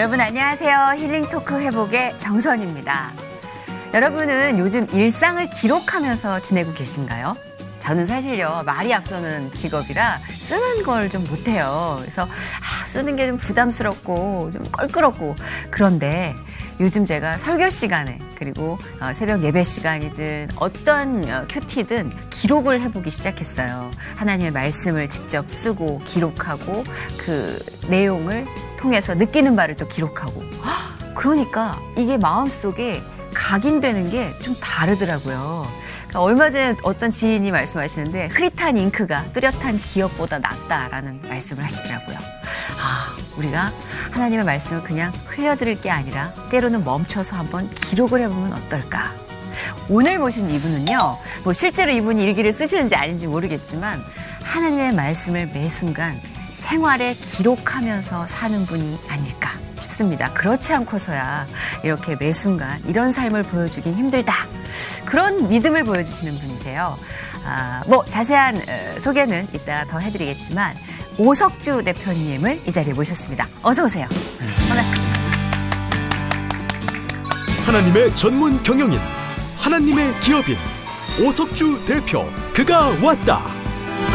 여러분 안녕하세요. 힐링토크 회복의 정선입니다. 여러분은 요즘 일상을 기록하면서 지내고 계신가요? 저는 사실요, 말이 앞서는 직업이라 쓰는 걸 좀 못해요. 그래서 쓰는 게 좀 부담스럽고 좀 껄끄럽고. 그런데 요즘 제가 설교 시간에 그리고 새벽 예배 시간이든 어떤 큐티든 기록을 해보기 시작했어요. 하나님의 말씀을 직접 쓰고 기록하고 그 내용을 통해서 느끼는 바를 또 기록하고. 그러니까 이게 마음속에 각인되는 게 좀 다르더라고요. 그러니까 얼마 전에 어떤 지인이 말씀하시는데 흐릿한 잉크가 뚜렷한 기억보다 낫다라는 말씀을 하시더라고요. 우리가 하나님의 말씀을 그냥 흘려들을 게 아니라 때로는 멈춰서 한번 기록을 해보면 어떨까. 오늘 모신 이분은요, 뭐 실제로 이분이 일기를 쓰시는지 아닌지 모르겠지만 하나님의 말씀을 매 순간 생활에 기록하면서 사는 분이 아닐까 싶습니다. 그렇지 않고서야 이렇게 매 순간 이런 삶을 보여주긴 힘들다. 그런 믿음을 보여주시는 분이세요. 뭐 자세한 소개는 이따 더 해드리겠지만 오석주 대표님을 이 자리에 모셨습니다. 어서 오세요. 반갑습니다. 하나님의 전문 경영인, 하나님의 기업인 오석주 대표, 그가 왔다.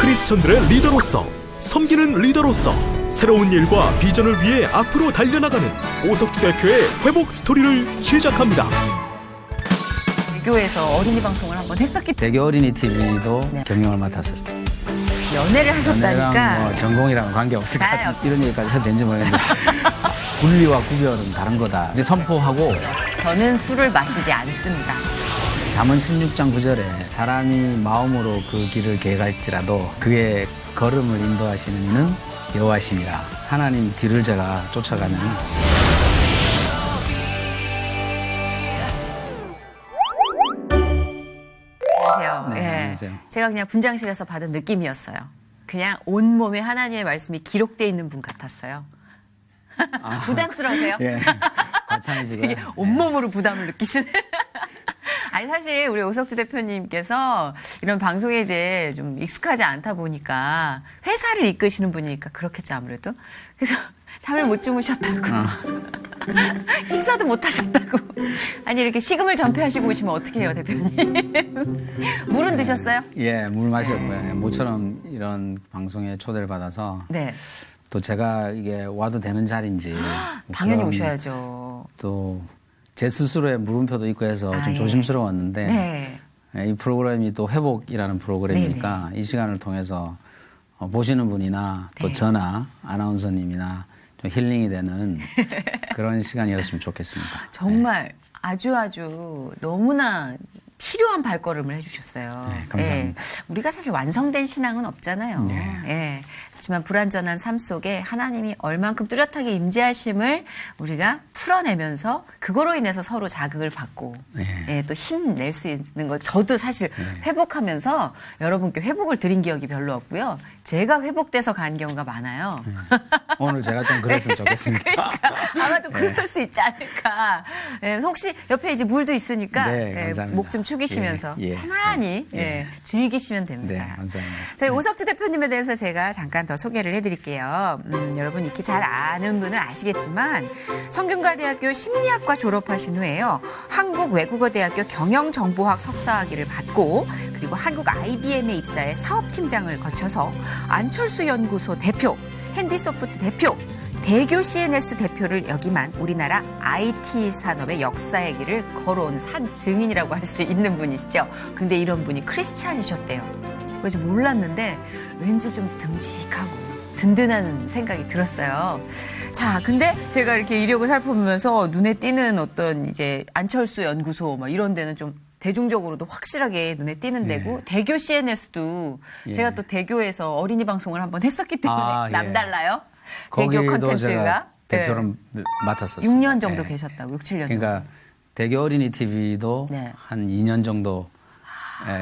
크리스천들의 리더로서, 섬기는 리더로서 새로운 일과 비전을 위해 앞으로 달려나가는 오석주 대표의 회복 스토리를 시작합니다. 대교에서 어린이 방송을 한번 했었기 때문에 대교 어린이 TV도 네. 경영을 맡았었어요. 연애를 하셨다니까. 연애랑 뭐 전공이랑 관계없을 것 같은 이런 얘기까지 해도 되는지 모르겠는데 분리와 구별은 다른 거다. 근데 선포하고 저는 술을 마시지 않습니다. 잠언 16장 9절에 사람이 마음으로 그 길을 계갈지라도 그의 걸음을 인도하시는 이는 여호와시니라. 하나님 뒤를 제가 쫓아가는 안녕하세요. 네, 안녕하세요. 제가 그냥 분장실에서 받은 느낌이었어요. 그냥 온몸에 하나님의 말씀이 기록되어 있는 분 같았어요. 부담스러우세요? 예. 과찬이지고요. 되게 온몸으로 부담을 느끼시네. 아니 사실 우리 오석주 대표님께서 이런 방송에 이제 좀 익숙하지 않다 보니까 회사를 이끄시는 분이니까 그렇겠죠 아무래도. 그래서 잠을 못 주무셨다고. 식사도 못 하셨다고. 아니 이렇게 식음을 전폐하시고 오시면 어떻게 해요 대표님? 물은 드셨어요? 예, 물 마셨고요. 모처럼 이런 방송에 초대를 받아서 네. 또 제가 이게 와도 되는 자리인지 당연히 그런 오셔야죠. 또 제 스스로의 물음표도 있고 해서 좀 예. 조심스러웠는데 네. 이 프로그램이 또 회복이라는 프로그램이니까 이 시간을 통해서 보시는 분이나 또 네. 저나 아나운서님이나 좀 힐링이 되는 그런 시간이었으면 좋겠습니다. 정말 아주 너무나 필요한 발걸음을 해주셨어요. 네, 감사합니다. 우리가 사실 완성된 신앙은 없잖아요. 네. 예. 그렇지만 불완전한 삶 속에 하나님이 얼만큼 뚜렷하게 임재하심을 우리가 풀어내면서 그거로 인해서 서로 자극을 받고 네. 또 힘낼 수 있는 거. 저도 사실 회복하면서 여러분께 회복을 드린 기억이 별로 없고요. 제가 회복돼서 간 경우가 많아요. 오늘 제가 좀 그랬으면 좋겠습니다. 그러니까 아마도 그럴 수 있지 않을까. 혹시 옆에 이제 물도 있으니까 네, 감사합니다. 목 좀 축이시면서 예, 예. 편안히 즐기시면 됩니다. 네, 감사합니다. 저희 오석주 대표님에 대해서 제가 잠깐 더 소개를 해드릴게요. 여러분 익히 잘 아는 분은 아시겠지만 성균관대학교 심리학과 졸업하신 후에요. 한국외국어대학교 경영정보학 석사학위를 받고 그리고 한국 IBM에 입사해 사업팀장을 거쳐서 안철수 연구소 대표, 핸디소프트 대표, 대교 CNS 대표를 역임한 우리나라 IT 산업의 역사의 길을 걸어온 산 증인이라고 할 수 있는 분이시죠. 근데 이런 분이 크리스찬이셨대요. 그래서 몰랐는데 왠지 좀 듬직하고 든든한 생각이 들었어요. 자, 근데 제가 이렇게 이력을 살펴보면서 눈에 띄는 어떤 이제 안철수 연구소 뭐 이런 데는 좀 대중적으로도 확실하게 눈에 띄는 데고 대교 CNS도 제가 또 대교에서 어린이 방송을 한번 했었기 때문에 남달라요. 대교 거기도 콘텐츠가. 제가 대표를 맡았었어요. 6년 정도 네. 계셨다고, 6, 7년 그러니까 정도. 대교 어린이 TV도 네. 한 2년 정도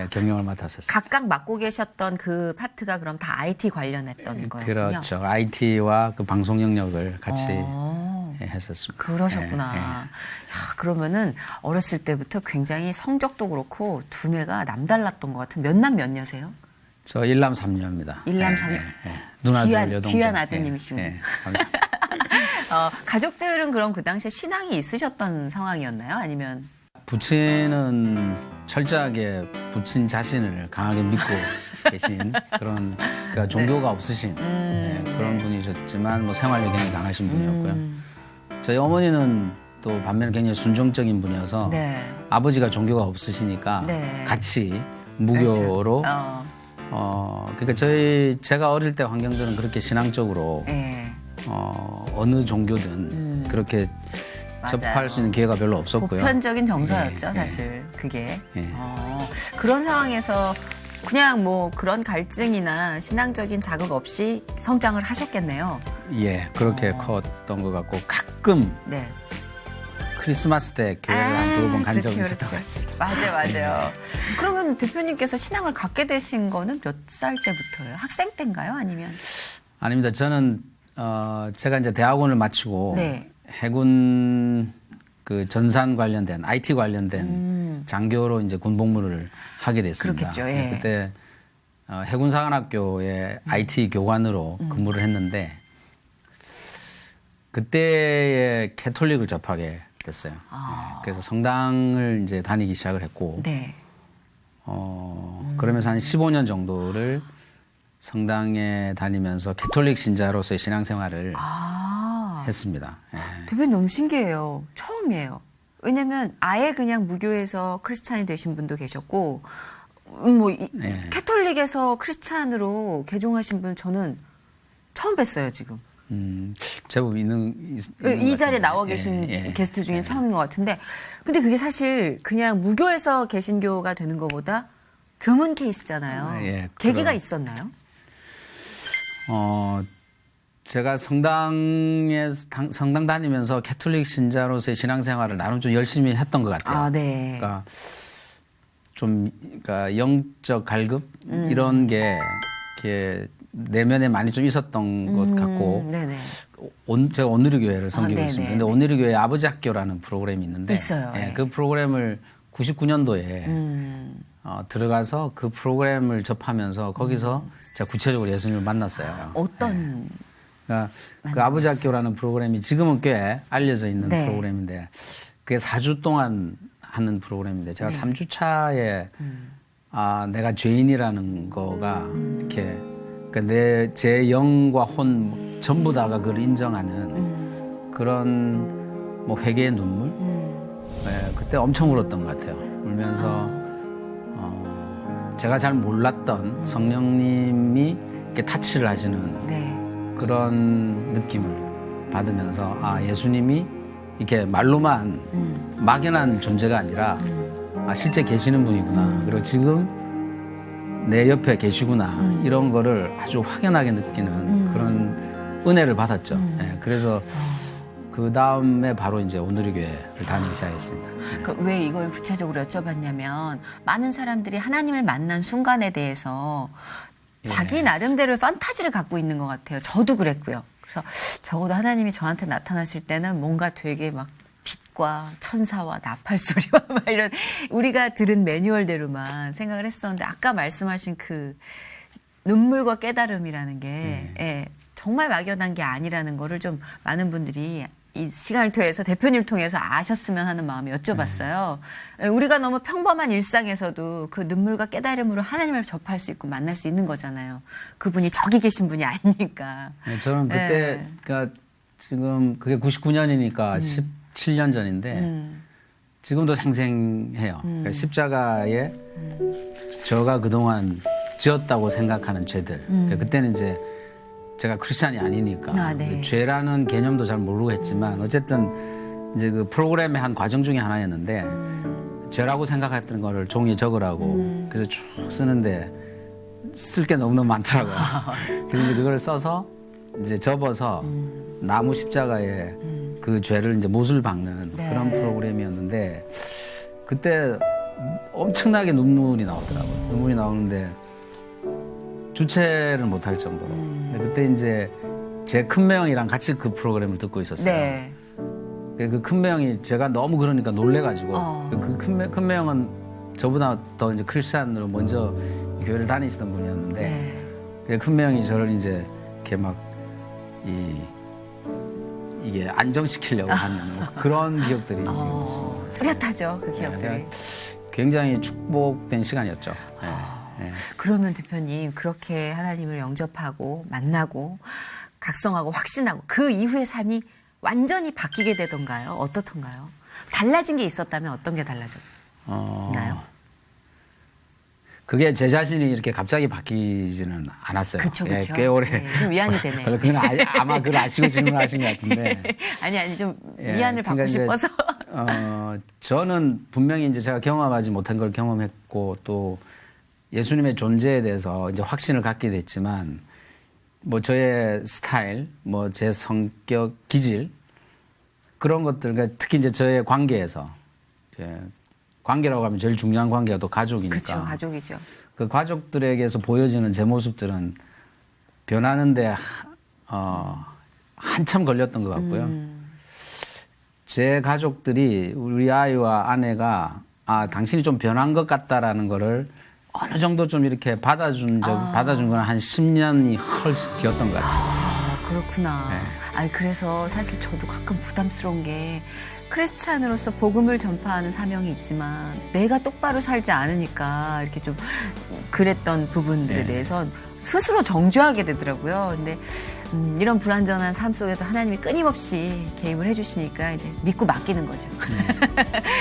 경영을 맡았었어요. 각각 맡고 계셨던 그 파트가 그럼 다 IT 관련했던 거였군요. 그렇죠. IT와 그 방송 영역을 같이 했었습니다. 그러셨구나. 예, 예. 야, 그러면은 어렸을 때부터 굉장히 성적도 그렇고 두뇌가 남달랐던 것 같은. 몇 남 몇 여세요? 저 1남 3녀입니다. 일남 삼녀. 누나들, 귀한 여동생. 아드님이시군요. 감사합니다. 가족들은 그럼 그 당시에 신앙이 있으셨던 상황이었나요? 아니면? 부친은 철저하게 부친 자신을 강하게 믿고 계신 그런 그러니까 종교가 없으신 그런 분이셨지만 뭐 생활력이 굉장히 강하신 분이었고요. 저희 어머니는 또 반면에 굉장히 순종적인 분이어서 네. 아버지가 종교가 없으시니까 네. 같이 무교로 그러니까 제가 어릴 때 환경들은 그렇게 신앙적으로 네. 어느 종교든 그렇게 접할 맞아요. 수 있는 기회가 별로 없었고요. 보편적인 정서였죠, 예, 예. 사실 그게. 예. 그런 상황에서 그냥 뭐 그런 갈증이나 신앙적인 자극 없이 성장을 하셨겠네요. 예, 그렇게 컸던 것 같고 가끔 네. 크리스마스 때 교회를 안 들어본 간 적이 그렇죠, 있었던 것 그렇죠. 같습니다. 맞아요. 그러면 대표님께서 신앙을 갖게 되신 거는 몇 살 때부터예요? 학생 때인가요? 아니면? 아닙니다. 저는 제가 이제 대학원을 마치고 네. 해군 그 전산 관련된 IT 관련된 장교로 이제 군복무를 하게 됐습니다. 그렇겠죠, 예. 그때 해군사관학교의 IT 교관으로 근무를 했는데 그때에 캐톨릭을 접하게 됐어요. 그래서 성당을 이제 다니기 시작을 했고 네. 그러면서 한 15년 정도를 성당에 다니면서 캐톨릭 신자로서의 신앙생활을 했습니다. 예. 대표님 너무 신기해요. 처음이에요. 왜냐면 아예 그냥 무교에서 크리스찬이 되신 분도 계셨고, 예. 캐톨릭에서 크리스찬으로 개종하신 분 저는 처음 뵀어요, 지금. 제법 있는 이 것 자리에 같은데. 나와 계신 예, 예. 게스트 중에 처음인 것 같은데, 근데 그게 사실 그냥 무교에서 개신교가 되는 것보다 드문 케이스잖아요. 예, 계기가 그럼. 있었나요? 제가 성당 다니면서 캐톨릭 신자로서의 신앙생활을 나름 좀 열심히 했던 것 같아요. 아, 네. 그러니까 그러니까 영적 갈급 이런 게 이렇게 내면에 많이 좀 있었던 것 같고 네네. 제가 온누리교회를 섬기고 네네. 있습니다. 근데 온누리교회 아버지 학교라는 프로그램이 있는데 있어요. 예, 예. 그 프로그램을 99년도에 들어가서 그 프로그램을 접하면서 거기서 제가 구체적으로 예수님을 만났어요. 어떤 그러니까 그 아버지 학교라는 프로그램이 지금은 꽤 알려져 있는 네. 프로그램인데 그게 4주 동안 하는 프로그램인데 제가 3주 차에 내가 죄인이라는 거가 이렇게 그러니까 제 영과 혼 전부 다가 그걸 인정하는 그런 뭐 회개의 눈물 네, 그때 엄청 울었던 것 같아요. 울면서 제가 잘 몰랐던 성령님이 이렇게 타치를 하시는 네. 그런 느낌을 받으면서 예수님이 이렇게 말로만 막연한 존재가 아니라 실제 계시는 분이구나. 그리고 지금 내 옆에 계시구나. 이런 거를 아주 확연하게 느끼는 그런 은혜를 받았죠. 예, 그래서 그 다음에 바로 이제 온누리교회를 다니기 시작했습니다. 왜 이걸 구체적으로 여쭤봤냐면 많은 사람들이 하나님을 만난 순간에 대해서 자기 나름대로의 판타지를 갖고 있는 것 같아요. 저도 그랬고요. 그래서 적어도 하나님이 저한테 나타나실 때는 뭔가 되게 막 빛과 천사와 나팔 소리와 막 이런 우리가 들은 매뉴얼대로만 생각을 했었는데 아까 말씀하신 그 눈물과 깨달음이라는 게 예, 정말 막연한 게 아니라는 거를 좀 많은 분들이 이 시간을 통해서 대표님을 통해서 아셨으면 하는 마음에 여쭤봤어요. 우리가 너무 평범한 일상에서도 그 눈물과 깨달음으로 하나님을 접할 수 있고 만날 수 있는 거잖아요. 그분이 저기 계신 분이 아니니까. 네, 저는 그때 그러니까 지금 그게 99년이니까 17년 전인데 지금도 생생해요. 그러니까 십자가에 저가 그동안 지었다고 생각하는 죄들. 그러니까 그때는 이제 제가 크리스찬이 아니니까 네. 죄라는 개념도 잘 모르고 했지만 어쨌든 이제 그 프로그램의 한 과정 중에 하나였는데 죄라고 생각했던 거를 종이에 적으라고 그래서 쭉 쓰는데 쓸 게 너무너무 많더라고요. 그래서 이제 그걸 써서 이제 접어서 나무 십자가에 그 죄를 이제 못을 박는 네. 그런 프로그램이었는데 그때 엄청나게 눈물이 나오더라고요. 눈물이 나오는데 주체를 못할 정도로. 근데 그때 이제 제 큰매형이랑 같이 그 프로그램을 듣고 있었어요. 네. 그 큰매형이 제가 너무 그러니까 놀래가지고 그 큰매형은 저보다 더 이제 크리스찬으로 먼저 교회를 다니시던 분이었는데 네. 그 큰매형이 저를 이제 이렇게 막 이게 안정시키려고 하는 뭐 그런 기억들이 지금 있습니다. 뚜렷하죠, 그 기억들이. 네, 굉장히 축복된 시간이었죠. 네, 네. 그러면 대표님 그렇게 하나님을 영접하고 만나고 각성하고 확신하고 그 이후의 삶이 완전히 바뀌게 되던가요? 어떻던가요? 달라진 게 있었다면 어떤 게 달라졌나요? 그게 제 자신이 이렇게 갑자기 바뀌지는 않았어요. 그쵸. 꽤 오래. 네, 좀 위안이 되네요. 그건 아마 그걸 아시고 질문하신 것 같은데. 아니, 좀 위안을 받고 그러니까 싶어서. 저는 분명히 이제 제가 경험하지 못한 걸 경험했고 또 예수님의 존재에 대해서 이제 확신을 갖게 됐지만 뭐 저의 스타일, 뭐 제 성격, 기질 그런 것들, 그러니까 특히 이제 저의 관계에서 이제 관계라고 하면 제일 중요한 관계가 또 가족이니까. 그렇죠, 가족이죠. 그 가족들에게서 보여지는 제 모습들은 변하는데 한참 걸렸던 것 같고요. 제 가족들이 우리 아이와 아내가 당신이 좀 변한 것 같다라는 거를 어느 정도 좀 이렇게 받아준 건 한 10년이 훨씬 뒤였던 것 같아요. 그렇구나. 네. 아니, 그래서 사실 저도 가끔 부담스러운 게 크리스찬으로서 복음을 전파하는 사명이 있지만 내가 똑바로 살지 않으니까 이렇게 좀 그랬던 부분들에 네. 대해서 스스로 정죄하게 되더라고요. 근데 이런 불완전한 삶 속에도 하나님이 끊임없이 개입을 해주시니까 이제 믿고 맡기는 거죠.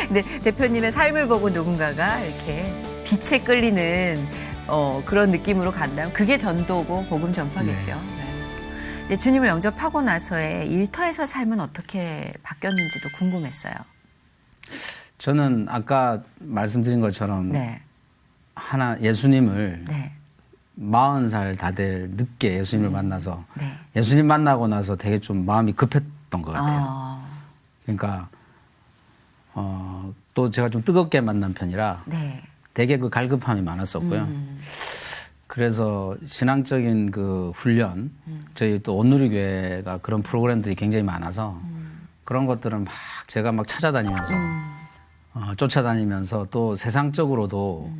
근데 대표님의 삶을 보고 누군가가 이렇게 빛에 끌리는 그런 느낌으로 간다면 그게 전도고 복음 전파겠죠. 네. 이제 주님을 영접하고 나서의 일터에서 삶은 어떻게 바뀌었는지도 궁금했어요. 저는 아까 말씀드린 것처럼 네. 예수님을 네. 40살 다 될 늦게 예수님을 만나서 네. 예수님 만나고 나서 되게 좀 마음이 급했던 것 같아요. 그러니까 또 제가 좀 뜨겁게 만난 편이라 네. 되게 그 갈급함이 많았었고요. 그래서 신앙적인 그 훈련, 저희 또 온누리교회가 그런 프로그램들이 굉장히 많아서 그런 것들은 제가 막 찾아다니면서 쫓아다니면서 또 세상적으로도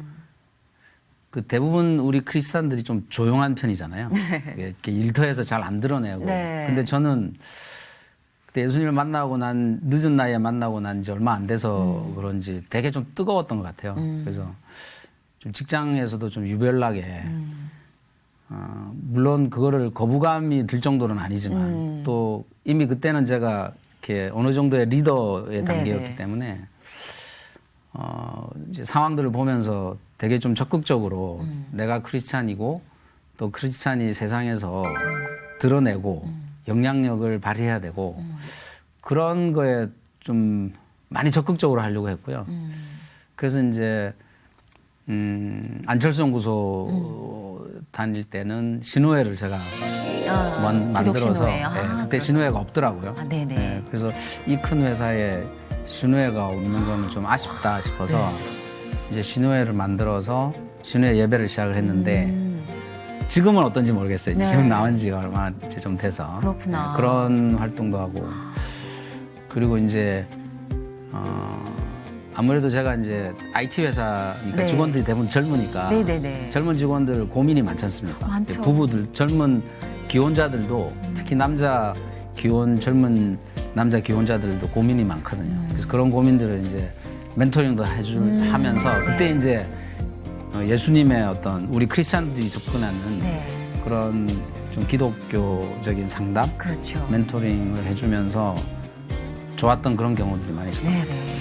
그 대부분 우리 크리스찬들이 좀 조용한 편이잖아요. 이렇게 일터에서 잘 안 드러내고. 네. 근데 저는 그때 예수님을 만나고 늦은 나이에 만나고 난 지 얼마 안 돼서 그런지 되게 좀 뜨거웠던 것 같아요. 그래서 좀 직장에서도 좀 유별나게, 물론 그거를 거부감이 들 정도는 아니지만 또 이미 그때는 제가 이렇게 어느 정도의 리더의 단계였기 네네. 때문에 이제 상황들을 보면서 되게 좀 적극적으로 내가 크리스찬이고 또 크리스찬이 세상에서 드러내고 영향력을 발휘해야 되고 그런 거에 좀 많이 적극적으로 하려고 했고요. 그래서 이제 안철수 연구소 다닐 때는 신우회를 제가 만들어서 신우회. 그때 신우회가 없더라고요. 네네. 네, 그래서 이 큰 회사에 신우회가 없는 거는 좀 아쉽다 싶어서 이제 신우회를 만들어서 신우회 예배를 시작을 했는데 지금은 어떤지 모르겠어요. 네. 지금 나온 지가 얼마나 이제 좀 돼서 그렇구나. 네, 그런 활동도 하고 그리고 이제 아무래도 제가 이제 IT 회사니까 네. 직원들이 대부분 젊으니까 네네네. 젊은 직원들 고민이 많지 않습니까? 많죠. 부부들 젊은 기혼자들도 특히 젊은 남자 기혼자들도 고민이 많거든요. 그래서 그런 고민들을 이제 멘토링도 하면서 그때 네. 이제 예수님의 어떤 우리 크리스찬들이 접근하는 네. 그런 좀 기독교적인 상담, 그렇죠. 멘토링을 해주면서 좋았던 그런 경우들이 많이 있었거든요. 네네.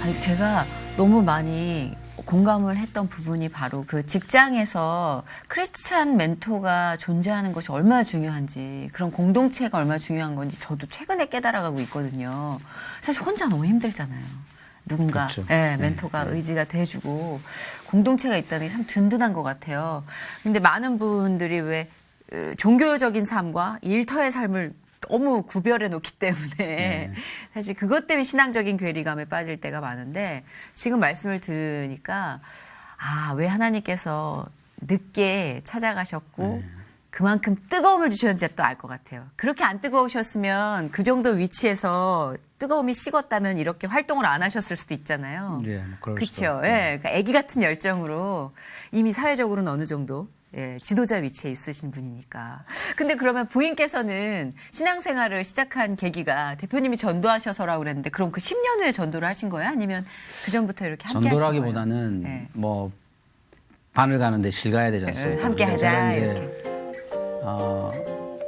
아니, 제가 너무 많이 공감을 했던 부분이 바로 그 직장에서 크리스찬 멘토가 존재하는 것이 얼마나 중요한지, 그런 공동체가 얼마나 중요한 건지 저도 최근에 깨달아가고 있거든요. 사실 혼자 너무 힘들잖아요. 누군가, 그렇죠. 예, 멘토가 의지가 돼주고 공동체가 있다는 게 참 든든한 것 같아요. 근데 많은 분들이 왜 종교적인 삶과 일터의 삶을 너무 구별해 놓기 때문에 사실 그것 때문에 신앙적인 괴리감에 빠질 때가 많은데 지금 말씀을 들으니까 왜 하나님께서 늦게 찾아가셨고 그만큼 뜨거움을 주셨는지 또 알 것 같아요. 그렇게 안 뜨거우셨으면 그 정도 위치에서 뜨거움이 식었다면 이렇게 활동을 안 하셨을 수도 있잖아요. 예, 뭐 그럴 그렇죠. 수도. 예, 그러니까 아기 같은 열정으로 이미 사회적으로는 어느 정도 예, 지도자 위치에 있으신 분이니까. 근데 그러면 부인께서는 신앙생활을 시작한 계기가 대표님이 전도하셔서라고 그랬는데 그럼 그 10년 후에 전도를 하신 거예요? 아니면 그 전부터 이렇게 함께 하신 거예요? 전도라기보다는 네. 뭐 바늘 가는데 실 가야 되지 않습니까? 네, 함께 하자 제가 이제 이렇게.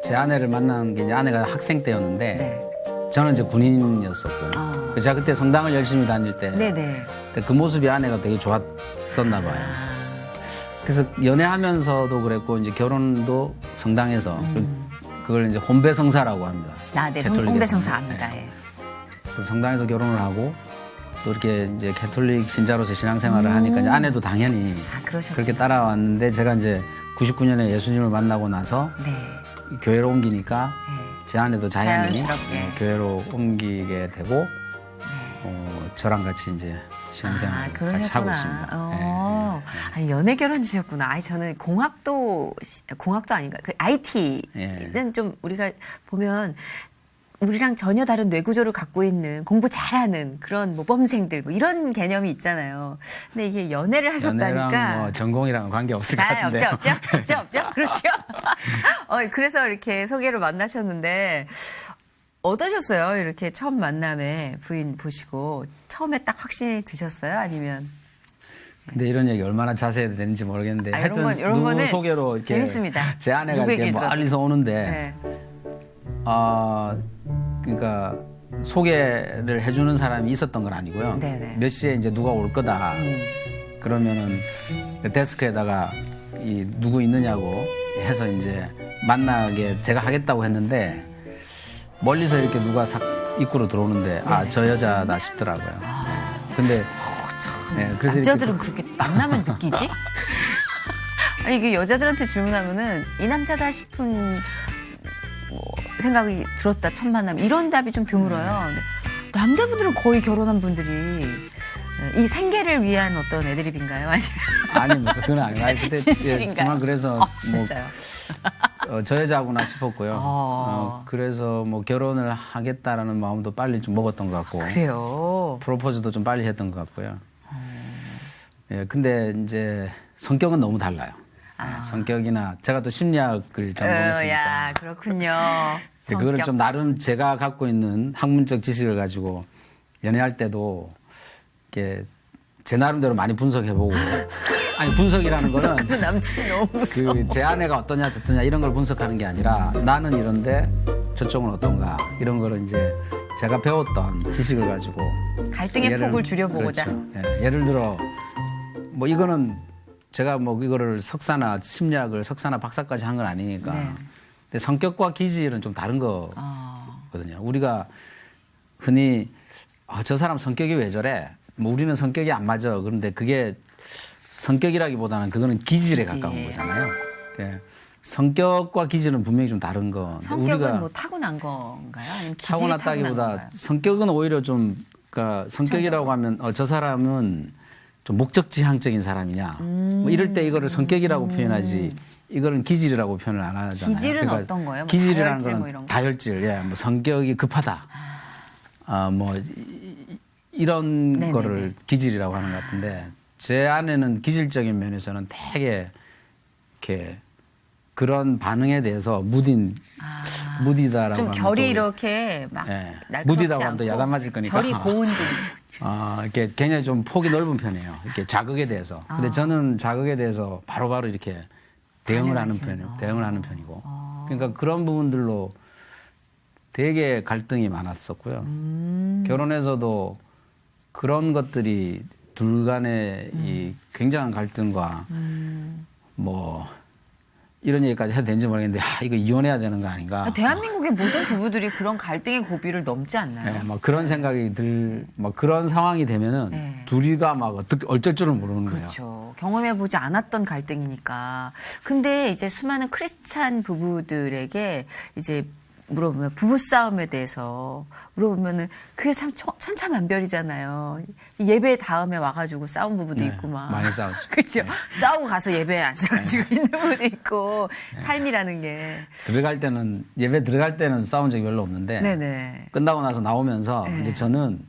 제 아내를 만난 게 이제 아내가 학생 때였는데 네. 저는 이제 군인이었었고요. 아. 제가 그때 성당을 열심히 다닐 때 네네. 그 모습이 아내가 되게 좋았었나 봐요. 그래서 연애하면서도 그랬고 이제 결혼도 성당에서 그걸 이제 혼배성사라고 합니다. 네, 캐톨릭에서는. 홍배성사 압니다. 예. 그래서 성당에서 결혼을 하고 또 이렇게 이제 캐톨릭 신자로서 신앙생활을 하니까 이제 아내도 당연히 그러셨구나. 그렇게 따라왔는데 제가 이제 99년에 예수님을 만나고 나서 네. 교회로 옮기니까 제 아내도 자연히 자연스럽게. 교회로 옮기게 되고 저랑 같이 이제 신앙생활을 같이 하고 있습니다. 아니, 연애 결혼이셨구나. 아니, 저는 공학도 아닌가. 그 IT는 좀 우리가 보면 우리랑 전혀 다른 뇌구조를 갖고 있는 공부 잘하는 그런 모범생들 뭐 이런 개념이 있잖아요. 근데 이게 연애를 하셨다니까. 연애랑 뭐 전공이랑 관계 없을 것 같은데요. 없죠. 그렇죠. 그래서 이렇게 소개로 만나셨는데 어떠셨어요? 이렇게 처음 만남에 부인 보시고 처음에 딱 확신이 드셨어요? 아니면? 근데 이런 얘기 얼마나 자세히 해야 되는지 모르겠는데 이런 누구 거는 소개로 이렇게 재밌습니다. 제 아내가 누구 이렇게 얘기를 들어도. 멀리서 오는데 네. 그러니까 소개를 해주는 사람이 있었던 건 아니고요. 네네. 몇 시에 이제 누가 올 거다. 그러면은 데스크에다가 이 누구 있느냐고 해서 이제 만나게 제가 하겠다고 했는데 멀리서 이렇게 누가 싹 입구로 들어오는데 저 여자다 싶더라고요. 근데 그래서 남자들은 그렇게 만나면 느끼지? 아니 이게 여자들한테 질문하면은 이 남자다 싶은 뭐 생각이 들었다 첫 만남 이런 답이 좀 드물어요. 근데 남자분들은 거의 결혼한 분들이 이 생계를 위한 어떤 애드립인가요? 아니 뭐 그건 아니고 그때 진실인가요? 그래서 진짜요? 저 여자구나 싶었고요. 그래서 뭐 결혼을 하겠다라는 마음도 빨리 좀 먹었던 것 같고. 그래요. 프로포즈도 좀 빨리 했던 것 같고요. 예, 근데 이제 성격은 너무 달라요. 성격이나 제가 또 심리학을 전공했으니까. 야, 그렇군요. 그거를 좀 나름 제가 갖고 있는 학문적 지식을 가지고 연애할 때도 이렇게 제 나름대로 많이 분석해보고. 아니 분석이라는 거는 그 남친 너무 무서워. 제 아내가 어떠냐 저떠냐 이런 걸 분석하는 게 아니라 나는 이런데 저쪽은 어떤가 이런 거를 이제 제가 배웠던 지식을 가지고 갈등의 폭을 줄여보고자. 그렇죠. 예를 들어 뭐 이거는 제가 뭐 이거를 석사나 심리학을 석사나 박사까지 한 건 아니니까. 근데 성격과 기질은 좀 다른 거거든요. 우리가 흔히 저 사람 성격이 왜 저래? 뭐 우리는 성격이 안 맞아. 그런데 그게 성격이라기보다는 그거는 기질에 가까운 거잖아요. 성격과 기질은 분명히 좀 다른 거. 성격은 우리가 뭐 타고난 건가요? 아니면 기질이 타고났다기보다 타고난 건가요? 성격은 오히려 좀 그러니까 성격이라고 하면 저 사람은 좀 목적지향적인 사람이냐. 뭐 이럴 때 이거를 성격이라고 표현하지. 이거는 기질이라고 표현을 안 하잖아요. 기질은 어떤 거예요? 뭐 기질이라는 다혈질 거는 뭐 이런 거? 다혈질, 뭐 성격이 급하다. 뭐 이런 네네네. 거를 기질이라고 하는 것 같은데 제 아내는 기질적인 면에서는 되게 이렇게 그런 반응에 대해서 무디다라고 좀 하면 결이 또 이렇게 막 날카롭지 무디다고 하면 또 않고 야단 맞을 거니까 결이 고운 분이시죠. 이렇게 굉장히 좀 폭이 넓은 편이에요. 이렇게 자극에 대해서. 근데 저는 자극에 대해서 바로바로 이렇게 대응을 하는 편이고. 그러니까 그런 부분들로 되게 갈등이 많았었고요. 결혼해서도 그런 것들이 둘 간의 이 굉장한 갈등과 뭐 이런 얘기까지 해도 되는지 모르겠는데 이거 이혼해야 되는 거 아닌가. 대한민국의 모든 부부들이 그런 갈등의 고비를 넘지 않나요? 네, 막 그런 생각이 막 그런 상황이 되면은 둘이가 막 어떻게 어쩔 줄을 모르는 거예요. 그렇죠. 경험해보지 않았던 갈등이니까. 근데 이제 수많은 크리스찬 부부들에게 이제 물어보면 부부싸움에 대해서 물어보면은 그게 참 천차만별이잖아요. 예배 다음에 와가지고 싸운 부부도 있고 막. 많이 싸웠죠. 그렇죠. 싸우고 가서 예배에 앉아가지고 있는 부부도 있고 삶이라는 게. 예배 들어갈 때는 싸운 적이 별로 없는데 네네. 끝나고 나서 나오면서 이제 저는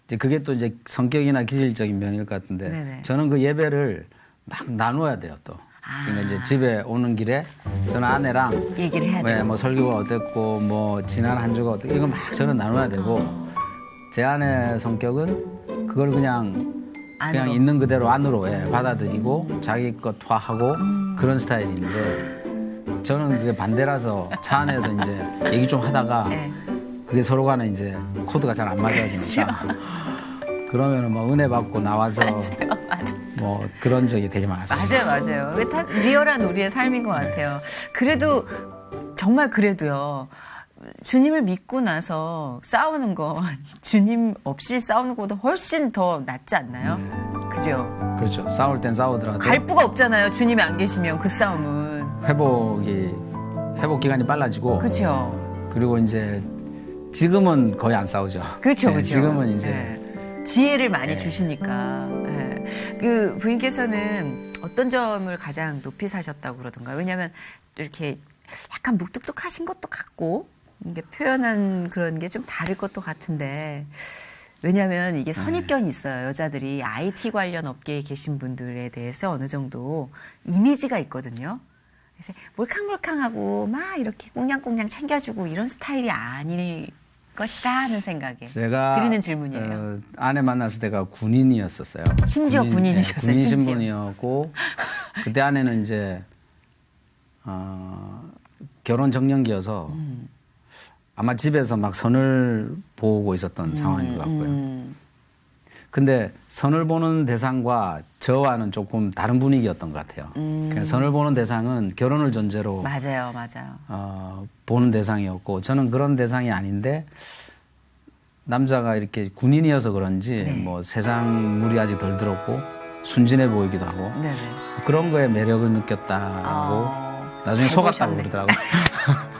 이제 그게 또 이제 성격이나 기질적인 면일 것 같은데 네네. 저는 그 예배를 막 나눠야 돼요 또. 그러니까 이제 집에 오는 길에 저는 아내랑 얘기를 해야 왜 돼요. 뭐 설교가 어땠고 뭐 지난 한 주가 어땠고 이거 막 저는 나눠야 되고 제 아내 성격은 그걸 그냥 안으로. 있는 그대로 안으로 받아들이고 자기 것화하고 그런 스타일인데 저는 그게 반대라서 차 안에서 이제 얘기 좀 하다가 네. 그게 서로 간에 이제 코드가 잘 안 맞아지니까 그러면은 뭐 은혜 받고 나와서 뭐 그런 적이 되게 많았어요. 맞아요. 그게 다 리얼한 우리의 삶인 것 같아요. 그래도 정말 그래도요. 주님을 믿고 나서 싸우는 거 주님 없이 싸우는 것보다 훨씬 더 낫지 않나요? 그죠? 그렇죠. 싸울 땐 싸우더라도 갈부가 없잖아요. 주님이 안 계시면 그 싸움은. 회복 기간이 빨라지고 그렇죠. 그리고 이제 지금은 거의 안 싸우죠. 그렇죠, 네, 그렇죠. 지금은 이제 네. 지혜를 많이 주시니까. 네. 그 부인께서는 어떤 점을 가장 높이 사셨다고 그러던가요? 왜냐하면 이렇게 약간 묵뚝뚝하신 것도 같고 이게 표현한 그런 게 좀 다를 것도 같은데 왜냐하면 이게 선입견이 있어요. 여자들이 IT 관련 업계에 계신 분들에 대해서 어느 정도 이미지가 있거든요. 그래서 몰캉몰캉하고 막 이렇게 꽁냥꽁냥 챙겨주고 이런 스타일이 아닐 것이라 하는 생각에 제가 드리는 질문이에요. 아내 만났을 때가 군인이었었어요. 심지어 군인이셨어요, 군인 심지어. 신분이었고 그때 아내는 이제 결혼 정년기여서 아마 집에서 막 선을 보고 있었던 상황인 것 같고요. 근데 선을 보는 대상과 저와는 조금 다른 분위기였던 것 같아요. 그러니까 선을 보는 대상은 결혼을 전제로 맞아요. 보는 대상이었고 저는 그런 대상이 아닌데 남자가 이렇게 군인이어서 그런지 네. 뭐 세상 물이 아직 덜 들었고 순진해 보이기도 하고 네네. 그런 거에 매력을 느꼈다고 나중에 잘 속았다고 보셨네. 그러더라고요.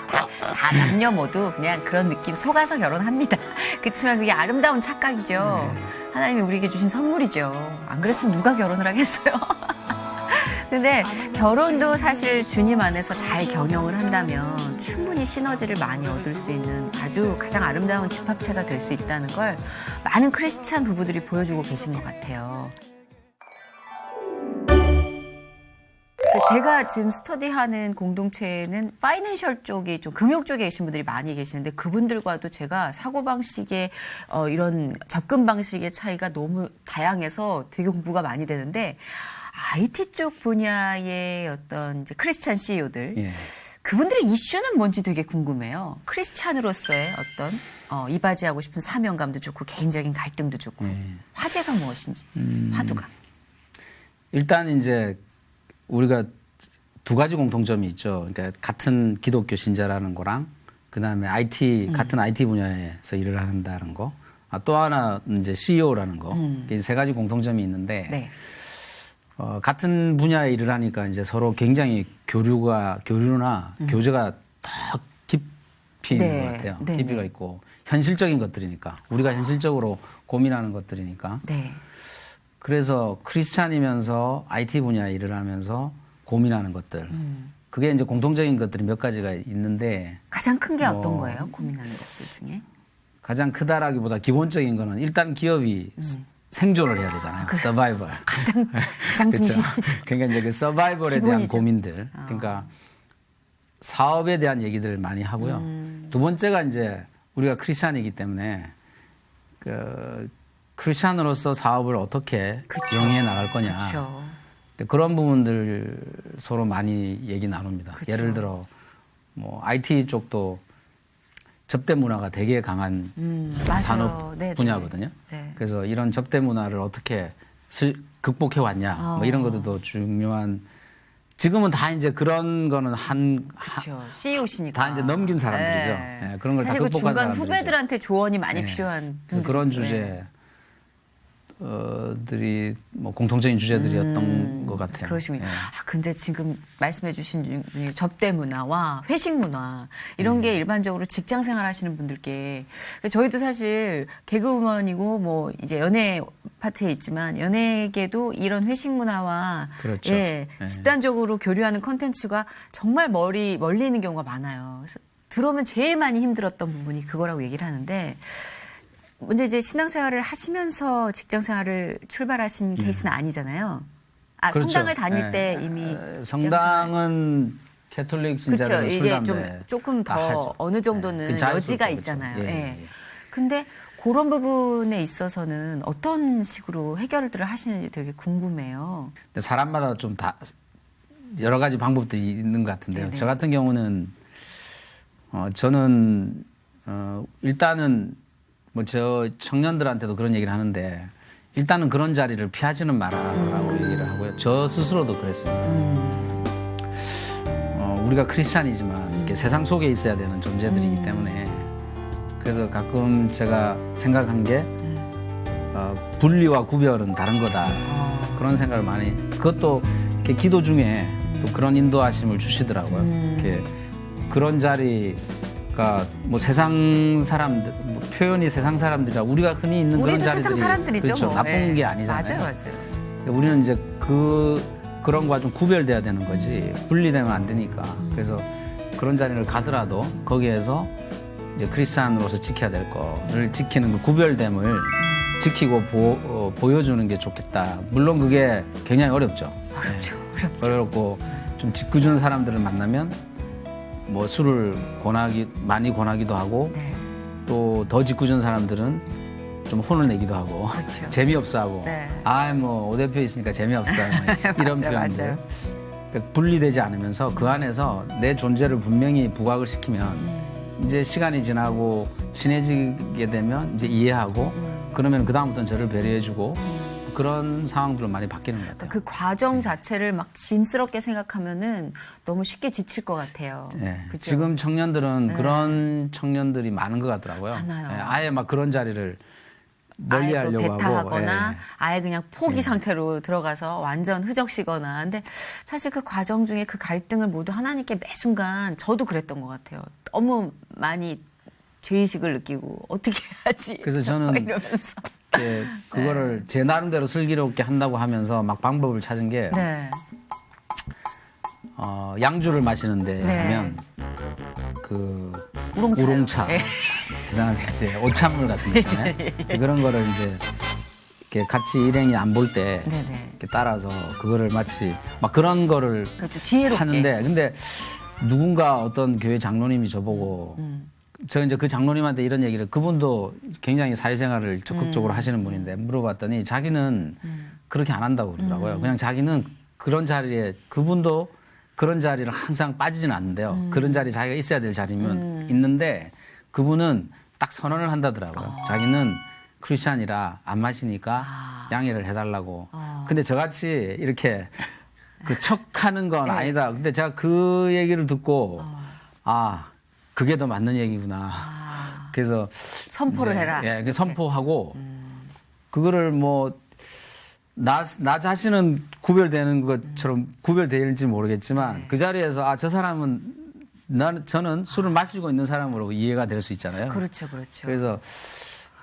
다 남녀 모두 그냥 그런 느낌 속아서 결혼합니다. 그렇지만 그게 아름다운 착각이죠. 하나님이 우리에게 주신 선물이죠. 안 그랬으면 누가 결혼을 하겠어요. 근데 결혼도 사실 주님 안에서 잘 경영을 한다면 충분히 시너지를 많이 얻을 수 있는 아주 가장 아름다운 집합체가 될 수 있다는 걸 많은 크리스찬 부부들이 보여주고 계신 것 같아요. 제가 지금 스터디하는 공동체는 파이낸셜 쪽이 좀 금융 쪽에 계신 분들이 많이 계시는데 그분들과도 제가 사고방식의 이런 접근 방식의 차이가 너무 다양해서 되게 공부가 많이 되는데 IT 쪽 분야의 어떤 이제 크리스찬 CEO들 예. 그분들의 이슈는 뭔지 되게 궁금해요. 크리스찬으로서의 어떤 이바지하고 싶은 사명감도 좋고 개인적인 갈등도 좋고 화제가 무엇인지 화두가. 일단 이제 우리가 두 가지 공통점이 있죠. 그러니까 같은 기독교 신자라는 거랑 그다음에 같은 IT 분야에서 일을 한다는 거. 또 하나 이제 CEO라는 거. 이 세 가지 공통점이 있는데 네. 같은 분야에 일을 하니까 이제 서로 굉장히 교류나 교제가 더 깊이 있는 것 같아요. 네. 깊이가 있고 현실적인 것들이니까 우리가 현실적으로 고민하는 것들이니까. 네. 그래서 크리스찬이면서 IT 분야에 일을 하면서 고민하는 것들. 그게 이제 공통적인 것들이 몇 가지가 있는데 가장 큰 게 어떤 거예요? 고민하는 것들 중에? 가장 크다라기보다 기본적인 거는 일단 기업이 생존을 해야 되잖아요. 서바이벌. 가장 그렇죠. 중심이죠. 그러니까 이제 그 서바이벌에 대한 기본이죠. 고민들. 그러니까 사업에 대한 얘기들을 많이 하고요. 두 번째가 이제 우리가 크리스찬이기 때문에 그 크리스찬으로서 사업을 어떻게 그쵸. 영위해 나갈 거냐. 그렇죠. 그런 부분들 서로 많이 얘기 나눕니다. 그쵸. 예를 들어 뭐 IT 쪽도 접대 문화가 되게 강한 맞아요. 산업 네, 분야거든요. 네. 그래서 이런 접대 문화를 어떻게 극복해 왔냐. 뭐 이런 것들도 중요한. 지금은 다 이제 그런 거는 그렇죠. CEO시니까. 다 이제 넘긴 사람들이죠. 네, 그런 걸 다 사실 그 극복한 중간 사람들이죠. 후배들한테 조언이 많이 네. 필요한 그래서 그런 분들이죠. 네. 주제들이 뭐 공통적인 주제들이었던 것 같아요. 그러시군요. 네. 근데 지금 말씀해 주신 중에 접대 문화와 회식 문화 이런 게 일반적으로 직장 생활 하시는 분들께 저희도 사실 개그우먼이고 뭐 이제 연예 파트에 있지만 연예계도 이런 회식 문화와 그렇죠. 예, 네. 집단적으로 교류하는 콘텐츠가 정말 멀리 있는 경우가 많아요. 그래서 들어오면 제일 많이 힘들었던 부분이 그거라고 얘기를 하는데 먼저 이제 신앙생활을 하시면서 직장생활을 출발하신 케이스는 아니잖아요. 아, 그렇죠. 성당을 다닐 예. 때 이미 성당은 캐톨릭 그렇죠. 신자들은 이게 술, 좀 담배 조금 다 더 하죠. 어느 정도는 그 자유스럽죠, 여지가 그렇죠. 있잖아요. 예, 예. 예. 근데 그런 부분에 있어서는 어떤 식으로 해결들을 하시는지 되게 궁금해요. 근데 사람마다 좀 다 여러 가지 방법들이 있는 것 같은데요. 네네. 저 같은 경우는 저는 일단은 뭐 저 청년들한테도 그런 얘기를 하는데 일단은 그런 자리를 피하지는 마라라고 얘기를 하고요. 저 스스로도 그랬습니다. 우리가 크리스찬이지만 이렇게 세상 속에 있어야 되는 존재들이기 때문에 그래서 가끔 제가 생각한 게 분리와 구별은 다른 거다 그런 생각을 많이 그것도 이렇게 기도 중에 또 그런 인도하심을 주시더라고요. 이렇게 그런 자리가 뭐 세상 사람들 뭐 표현이 세상 사람들이라 우리가 흔히 있는 그런 우리도 자리들이 세상 사람들이죠. 그렇죠. 뭐. 나쁜 예. 게 아니잖아요. 맞아요. 우리는 이제 그런 거와 좀 구별돼야 되는 거지 분리되면 안 되니까 그래서 그런 자리를 가더라도 거기에서 이제 크리스찬으로서 지켜야 될 거를 지키는 그 구별됨을 지키고 보여주는 게 좋겠다. 물론 그게 굉장히 어렵죠. 어렵죠. 어렵고 좀 짓궂은 사람들을 만나면 뭐 술을 많이 권하기도 하고 네. 또 더 짓궂은 사람들은 좀 혼을 내기도 하고 그렇죠. 재미없어 하고 네. 뭐 오 대표 있으니까 재미없어 이런 맞아요, 표현들 맞아요. 그러니까 분리되지 않으면서 그 안에서 내 존재를 분명히 부각을 시키면 이제 시간이 지나고 친해지게 되면 이제 이해하고 그러면 그 다음부터는 저를 배려해주고 그런 상황들로 많이 바뀌는 것 같아요. 그 과정 자체를 막 짐스럽게 생각하면은 너무 쉽게 지칠 것 같아요. 예. 그죠? 지금 청년들은 그런 청년들이 많은 것 같더라고요. 많아요. 예, 아예 막 그런 자리를 아예 또 멀리하려고 하고 배타하거나 예. 아예 그냥 포기 상태로 들어가서 완전 흐적시거나. 근데 사실 그 과정 중에 그 갈등을 모두 하나님께 매 순간 저도 그랬던 것 같아요. 너무 많이 죄의식을 느끼고 어떻게 해야지. 그래서 저는 이러면서. 예, 그거를 제 나름대로 슬기롭게 한다고 하면서 막 방법을 찾은 게 네. 양주를 마시는데 네. 하면 그 우롱차요. 우롱차 네. 그다음에 이제 오찬물 같은 거 있잖아요. 그런 거를 이제 이렇게 같이 일행이 안 볼 때 네네. 이렇게 따라서 그거를 마치 막 그런 거를 그렇죠. 지혜롭게. 하는데 근데 누군가 어떤 교회 장로님이 저보고 저 이제 그 장로님한테 이런 얘기를 그분도 굉장히 사회생활을 적극적으로 하시는 분인데 물어봤더니 자기는 그렇게 안 한다고 그러더라고요. 그냥 자기는 그런 자리에 그분도 그런 자리를 항상 빠지지는 않는데요. 그런 자리 자기가 있어야 될 자리면 있는데 그분은 딱 선언을 한다더라고요. 자기는 크리스찬이라 안 마시니까 양해를 해달라고. 근데 저같이 이렇게 그 척하는 건 아니다. 근데 제가 그 얘기를 듣고 그게 더 맞는 얘기구나. 그래서 선포를 이제, 해라. 예, 그 선포하고 그거를 뭐 나 자신은 구별되는 것처럼 구별될지 모르겠지만 그 자리에서 저 사람은 저는 술을 마시고 있는 사람으로 이해가 될 수 있잖아요. 그렇죠, 그렇죠. 그래서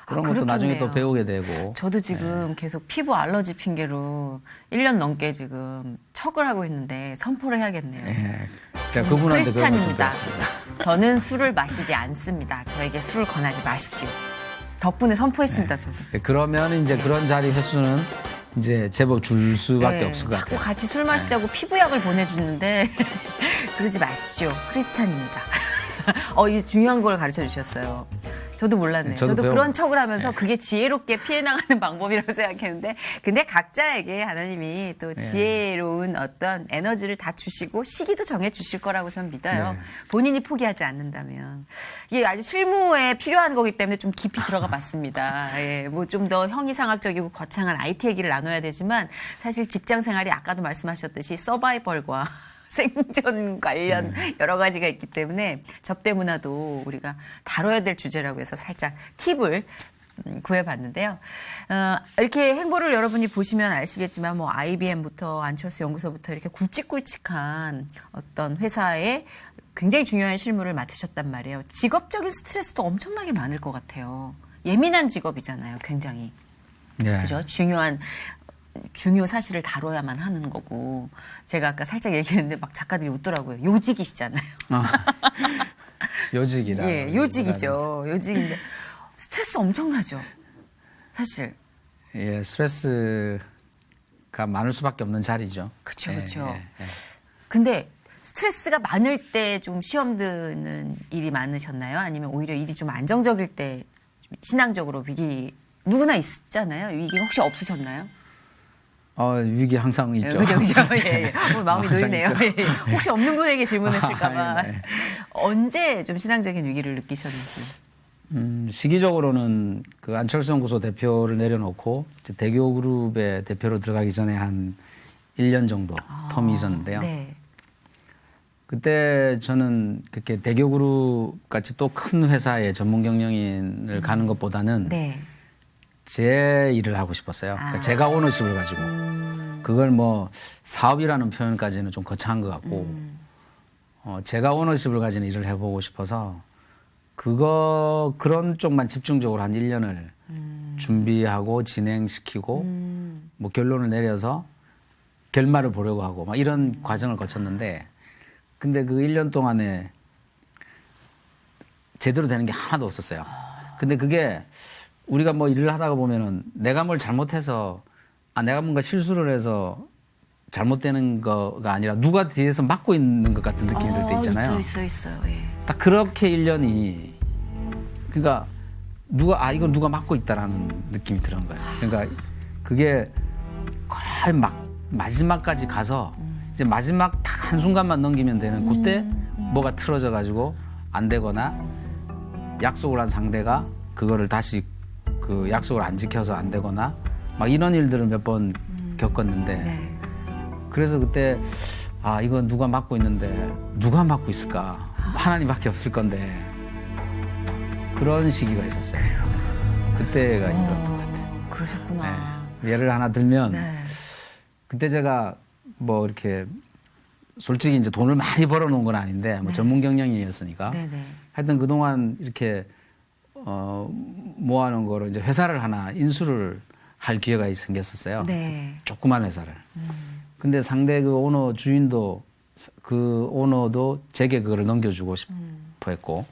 그런 것도 나중에 그렇겠네요. 또 배우게 되고. 저도 지금 계속 피부 알러지 핑계로 1년 넘게 지금 척을 하고 있는데 선포를 해야겠네요. 예. 제가 그분한테 그런 것도 크리스찬입니다. 배웠습니다. 저는 술을 마시지 않습니다. 저에게 술을 권하지 마십시오. 덕분에 선포했습니다, 저도. 그러면 이제 그런 자리 횟수는 이제 제법 줄 수밖에 네, 없을 것 자꾸 같아요. 같이 술 마시자고 피부약을 보내주는데 그러지 마십시오. 크리스찬입니다. 이 중요한 걸 가르쳐 주셨어요. 저도 몰랐네요. 저도 그런 척을 하면서 그게 지혜롭게 피해 나가는 방법이라고 생각했는데 근데 각자에게 하나님이 또 지혜로운 어떤 에너지를 다 주시고 시기도 정해 주실 거라고 저는 믿어요. 네. 본인이 포기하지 않는다면. 이게 아주 실무에 필요한 거기 때문에 좀 깊이 들어가 봤습니다. 예, 뭐 좀 더 형이상학적이고 거창한 IT 얘기를 나눠야 되지만 사실 직장 생활이 아까도 말씀하셨듯이 서바이벌과 생존 관련 여러 가지가 있기 때문에 접대 문화도 우리가 다뤄야 될 주제라고 해서 살짝 팁을 구해봤는데요. 이렇게 행보를 여러분이 보시면 아시겠지만 뭐 IBM부터 안철수 연구소부터 이렇게 굵직굵직한 어떤 회사에 굉장히 중요한 실무를 맡으셨단 말이에요. 직업적인 스트레스도 엄청나게 많을 것 같아요. 예민한 직업이잖아요, 굉장히. 예. 그죠? 중요 사실을 다뤄야만 하는 거고 제가 아까 살짝 얘기했는데 막 작가들이 웃더라고요. 요직이시잖아요. 요직이라. 예, 요직이죠. 요직인데 스트레스 엄청나죠. 사실. 예, 스트레스 많을 수밖에 없는 자리죠. 그쵸, 예, 그쵸. 예, 예. 근데 스트레스가 많을 때 좀 시험 드는 일이 많으셨나요? 아니면 오히려 일이 좀 안정적일 때 신앙적으로 위기 누구나 있잖아요. 위기가 혹시 없으셨나요? 위기 항상 있죠. 그죠, 그죠. 예, 예. 마음이 항상 놓이네요. 있죠. 예. 혹시 없는 분에게 질문했을까봐. 네. 언제 좀 신앙적인 위기를 느끼셨는지. 시기적으로는 그 안철수 연구소 대표를 내려놓고 이제 대교그룹의 대표로 들어가기 전에 한 1년 정도 텀이 있었는데요. 네. 그때 저는 그렇게 대교그룹 같이 또 큰 회사의 전문 경영인을 가는 것보다는 네. 제 일을 하고 싶었어요. 그러니까 제가 오너십을 가지고 그걸 뭐 사업이라는 표현까지는 좀 거창한 것 같고 제가 오너십을 가진 일을 해보고 싶어서 그런 쪽만 집중적으로 한 1년을 준비하고 진행시키고 뭐 결론을 내려서 결말을 보려고 하고 막 이런 과정을 거쳤는데 근데 그 1년 동안에 제대로 되는 게 하나도 없었어요. 근데 그게 우리가 뭐 일을 하다가 보면은 내가 뭘 잘못해서 내가 뭔가 실수를 해서 잘못되는 거가 아니라 누가 뒤에서 막고 있는 것 같은 느낌이 들 때 있잖아요. 있어요. 예. 딱 그렇게 1년이 그러니까 이건 누가 막고 있다라는 느낌이 드는 거예요. 그러니까 그게 거의 마지막까지 가서 이제 마지막 딱 한순간만 넘기면 되는 그때 뭐가 틀어져 가지고 안 되거나 약속을 한 상대가 그거를 다시 그 약속을 안 지켜서 안 되거나 막 이런 일들을 몇 번 겪었는데 네. 그래서 그때 이건 누가 막고 있는데 누가 막고 있을까? 하나님밖에 없을 건데 그런 시기가 있었어요. 그때가 힘들었던 것 같아요. 그러셨구나. 네. 예를 하나 들면 네. 그때 제가 뭐 이렇게 솔직히 이제 돈을 많이 벌어놓은 건 아닌데 뭐 전문 경영인이었으니까 네네. 하여튼 그동안 이렇게 모아놓은 거로 이제 회사를 하나 인수를 할 기회가 생겼었어요. 네. 조그만 회사를. 근데 상대 그 오너 주인도 그 오너도 제게 그거를 넘겨주고 싶어 했고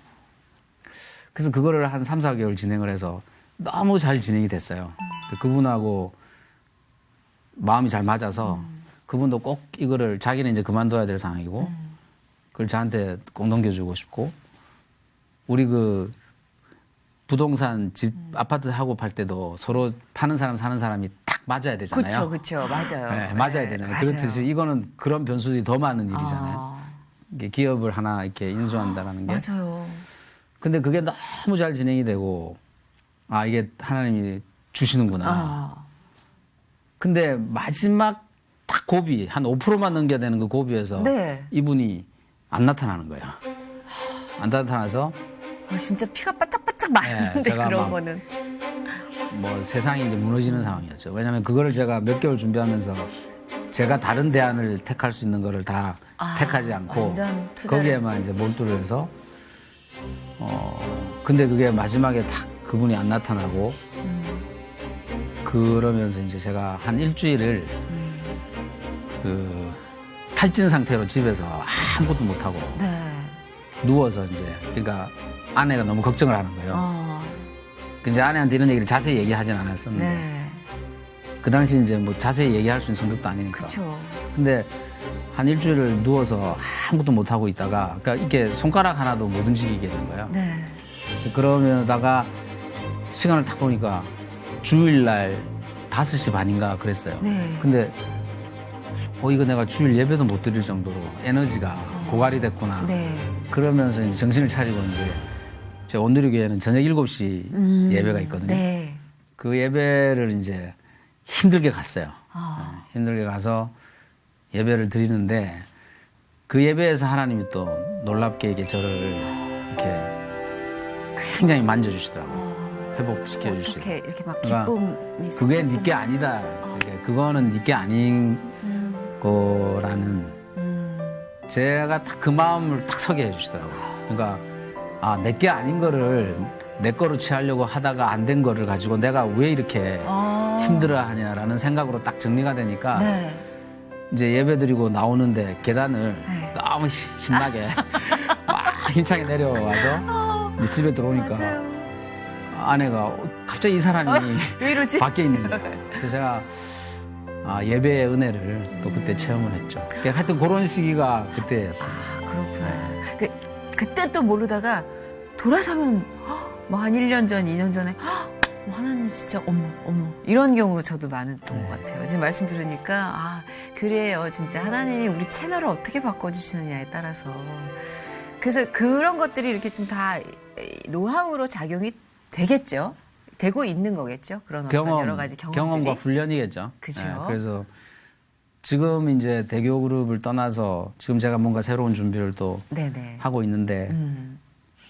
그래서 그거를 한 3, 4개월 진행을 해서 너무 잘 진행이 됐어요. 그분하고 마음이 잘 맞아서 그분도 꼭 이거를 자기는 이제 그만둬야 될 상황이고 그걸 저한테 꼭 넘겨주고 싶고 우리 그 부동산 집 아파트 사고 팔 때도 서로 파는 사람 사는 사람이 딱 맞아야 되잖아요. 그렇죠. 맞아요. 네, 맞아야 되잖아요. 맞아요. 그렇듯이 이거는 그런 변수들이 더 많은 일이잖아요. 이게 기업을 하나 이렇게 인수한다라는 게. 맞아요. 근데 그게 너무 잘 진행이 되고 이게 하나님이 주시는구나. 근데 마지막 딱 고비 한 5%만 넘겨야 되는 그 고비에서 네. 이분이 안 나타나는 거예요. 안 나타나서 진짜 피가 바짝바짝 마르는데 제가 그런 막 거는. 뭐 세상이 이제 무너지는 상황이었죠. 왜냐하면 그거를 제가 몇 개월 준비하면서 제가 다른 대안을 택할 수 있는 거를 다 택하지 않고 완전 투자를. 거기에만 이제 몰두를 해서 근데 그게 마지막에 딱 그분이 안 나타나고 그러면서 이제 제가 한 일주일을 그 탈진 상태로 집에서 아무것도 못 하고 네. 누워서 이제 그러니까 아내가 너무 걱정을 하는 거예요. 이제 아내한테 이런 얘기를 자세히 얘기하진 않았었는데 네. 그 당시 이제 뭐 자세히 얘기할 수 있는 성격도 아니니까. 그렇죠. 근데 한 일주일을 누워서 아무것도 못 하고 있다가 그러니까 이게 손가락 하나도 못 움직이게 된 거예요. 네. 그러면다가 시간을 딱 보니까 주일날 5시 반인가 그랬어요. 네. 근데 이거 내가 주일 예배도 못 드릴 정도로 에너지가 고갈이 됐구나. 네. 그러면서 이제 정신을 차리고 이제 제 온누리교회는 저녁 7시 예배가 있거든요. 네. 그 예배를 이제 힘들게 갔어요. 힘들게 가서 예배를 드리는데 그 예배에서 하나님이 또 놀랍게 이게 저를 이렇게 굉장히 만져주시더라고요. 회복시켜 주시고. 이렇게 막 그러니까 기쁨이 그게 섞였구나. 네게 아니다. 그거는 네게 아닌 거라는 제가 딱 그 마음을 딱 서게 해주시더라고요. 그러니까 내게 아닌 거를 내 거로 취하려고 하다가 안 된 거를 가지고 내가 왜 이렇게 힘들어하냐라는 생각으로 딱 정리가 되니까 네. 이제 예배 드리고 나오는데 계단을 네. 너무 신나게 막 힘차게 내려와서 이제 집에 들어오니까 맞아요. 아내가 갑자기 이 사람이 왜 이러지? 밖에 있는 거예요. 그래서 제가 예배의 은혜를 또 그때 체험을 했죠. 그러니까 하여튼 그런 시기가 그때였습니다. 그렇구나. 그때 또 모르다가 돌아서면 뭐 한 1년 전, 2년 전에 뭐 하나님 진짜 어머 이런 경우 저도 많았던 것 같아요. 지금 말씀 들으니까 그래요. 진짜 하나님이 우리 채널을 어떻게 바꿔주시느냐에 따라서 그래서 그런 것들이 이렇게 좀 다 노하우로 작용이 되겠죠. 되고 있는 거겠죠. 그런 어떤 여러 가지 경험과 훈련이겠죠. 그렇죠. 그래서 지금 이제 대교 그룹을 떠나서 지금 제가 뭔가 새로운 준비를 또 네네. 하고 있는데